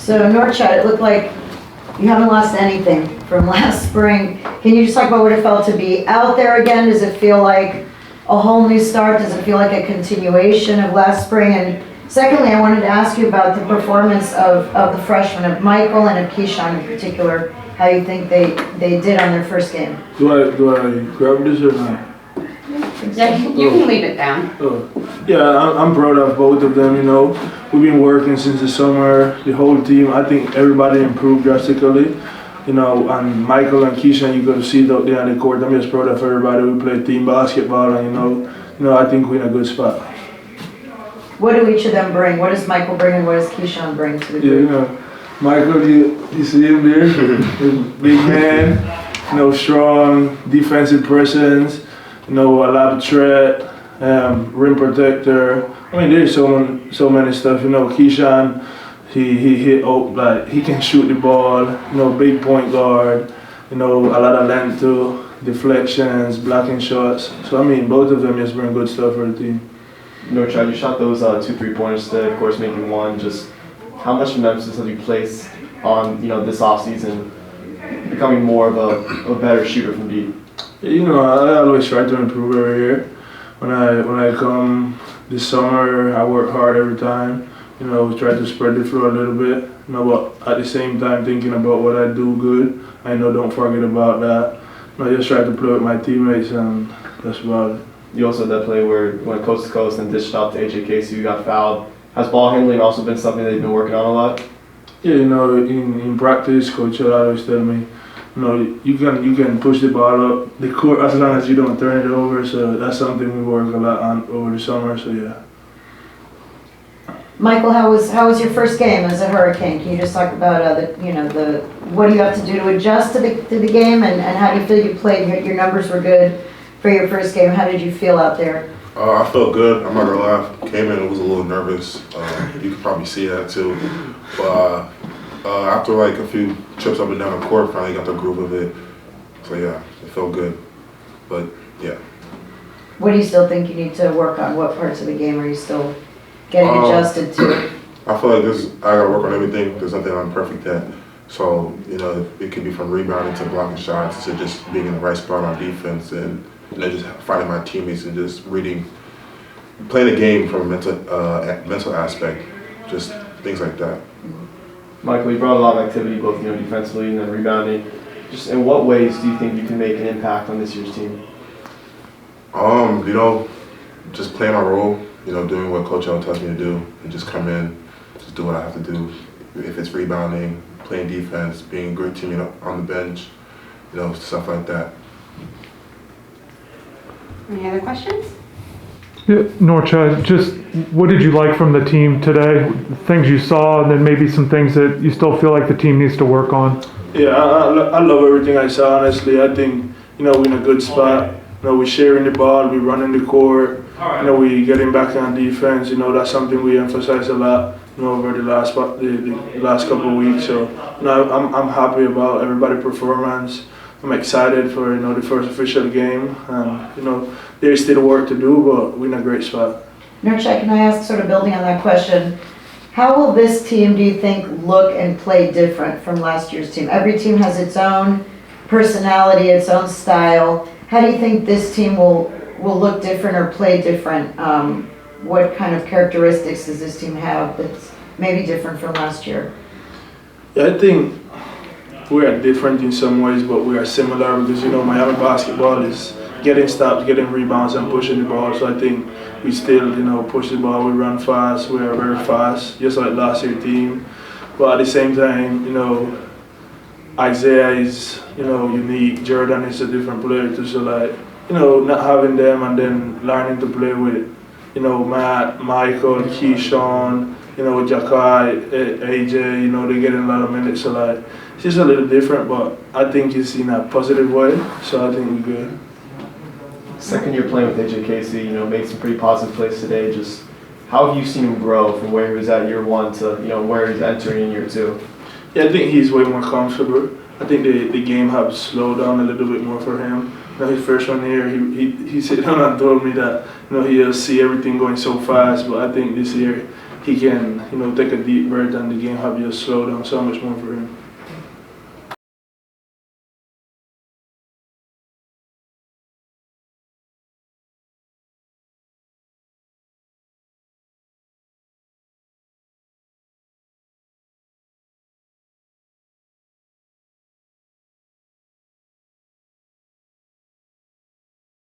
So Norchad, it looked like you haven't lost anything from last spring. Can you just talk about what it felt to be out there again? Does it feel like a whole new start? Does it feel like a continuation of last spring? And secondly, I wanted to ask you about the performance of the freshmen, of Michael and of Keyshawn in particular, how you think they did on their first game. Do I grab this or not? Yeah, you can leave it down. Yeah, I'm proud of both of them, you know. We've been working since the summer, the whole team. I think everybody improved drastically. You know, and Michael and Keyshawn, you could see out there on the court. I'm just proud of everybody. We play team basketball, and you know, I think we're in a good spot. What do each of them bring? What does Michael bring and what does Keyshawn bring to the group? Yeah, you know, Michael, you see him there? Big man, you know, strong defensive presence, you know, a lot of threat, rim protector. I mean, there's so many stuff. You know, Keyshawn, he hit like he can shoot the ball. You know, big point guard. You know, a lot of length too, deflections, blocking shots. So I mean, both of them just bring good stuff for the team. Norchad, you shot those 2 3-pointers today, of course, making one. Just how much of an emphasis have you placed on this offseason becoming more of a better shooter from deep? You know, I always try to improve every year. When I come this summer, I work hard every time. You know, try to spread the floor a little bit. You know, but at the same time, thinking about what I do good. I know, don't forget about that. You know, I just try to play with my teammates, and that's about it. You also had that play where you went coast to coast and dished off to AJ Casey, who got fouled. Has ball handling also been something that you've been working on a lot? Yeah, you know, in practice, Coach will always tell me, you know, you can push the ball up the court as long as you don't turn it over. So that's something we work a lot on over the summer. So yeah. Michael, how was your first game as a Hurricane? Can you just talk about what do you have to do to adjust to the game, and how do you feel you played? Your numbers were good for your first game. How did you feel out there? I felt good. I'm not gonna lie. Came in and was a little nervous. You could probably see that too. But after like a few trips up and down the court, finally got the groove of it. So yeah, it felt good. But yeah. What do you still think you need to work on? What parts of the game are you still getting adjusted to? I feel like I gotta work on everything. There's nothing I'm perfect at. So, you know, it could be from rebounding to blocking shots to just being in the right spot on defense, and just finding my teammates and just playing the game from a mental aspect, just things like that. Michael, you brought a lot of activity, both defensively and then rebounding. Just in what ways do you think you can make an impact on this year's team? You know, just playing my role. You know, doing what Coach L tells me to do, and just come in, just do what I have to do. If it's rebounding, playing defense, being a good teammate on the bench, you know, stuff like that. Any other questions? Yeah, Norchad, just what did you like from the team today? Things you saw, and then maybe some things that you still feel like the team needs to work on? Yeah, I love everything I saw, honestly. I think, you know, we're in a good spot. You know, we're sharing the ball, we're running the court. You know, we getting back on defense. You know, that's something we emphasize a lot, you know, over the last couple of weeks. So, you know, I'm happy about everybody's performance. I'm excited for, you know, the first official game. And, you know, there's still work to do, but we're in a great spot. Norchad, can I ask, sort of building on that question, how will this team, do you think, look and play different from last year's team? Every team has its own personality, its own style. How do you think this team will look different or play different? What kind of characteristics does this team have that's maybe different from last year? Yeah, I think we are different in some ways, but we are similar because, you know, Miami basketball is getting stops, getting rebounds, and pushing the ball. So I think we still, you know, push the ball, we run fast, we are very fast, just like last year's team. But at the same time, you know, Isaiah is, you know, unique. Jordan is a different player too. So like, you know, not having them and then learning to play with, you know, Matt, Michael, Keyshawn, you know, Jakai, AJ, you know, they're getting a lot of minutes. So like, it's just a little different, but I think it's in a positive way. So I think we're good. Second year playing with AJ Casey, you know, made some pretty positive plays today. Just how have you seen him grow from where he was at year one to, you know, where he's entering in year two? Yeah, I think he's way more comfortable. I think the game has slowed down a little bit more for him. You know, his first 1 year, he sat down and told me that, you know, he'll see everything going so fast. But I think this year he can take a deep breath and the game have just slowed down so much more for him.